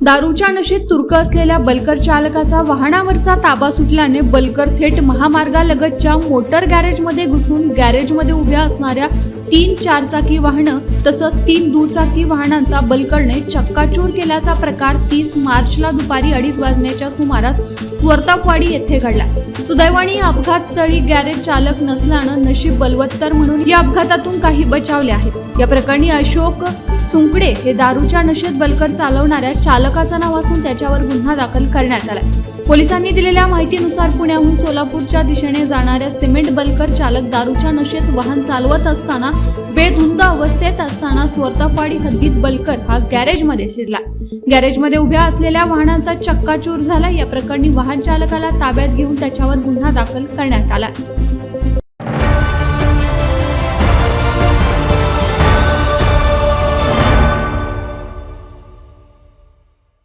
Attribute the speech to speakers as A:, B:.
A: दारूच्या नशेत तुर्क असलेल्या बलकर चालकाचा वाहनावरचा ताबा सुटल्याने बलकर थेट महामार्गालगतच्या मोटर गॅरेजमध्ये घुसून गॅरेजमध्ये उभ्या असणाऱ्या 3 चारचाकी वाहनं तसंच 3 दुचाकी वाहनांचा बलकरने चक्काचूर केल्याचा प्रकार 30 मार्चला दुपारी 2:30 वाजण्याच्या सुमारास स्वरतापवाडी येथे घडला। सुदैवाने अपघात स्थळी गॅरेज चालक नसल्यानं नशीब बलवत्तर म्हणून या अपघातातून काही बचावले आहेत। या प्रकरणी अशोक सुंकडे हे दारूच्या नशेत बलकर चालवणाऱ्या चालकाचं नाव असून त्याच्यावर गुन्हा दाखल करण्यात आला। पोलिसांनी दिलेल्या माहितीनुसार पुण्याहून सोलापूरच्या दिशेने जाणाऱ्या सिमेंट बलकर चालक दारूच्या नशेत वाहन चालवत असताना बेधुंद अवस्थेत असताना स्वरतापवाडी हद्दीत बलकर हा गॅरेजमध्ये शिरला। गॅरेजमध्ये उभ्या असलेल्या वाहनांचा चक्काचूर झाला। या प्रकरणी वाहन चालकाला ताब्यात घेऊन त्याच्यावर गुन्हा दाखल करण्यात आला।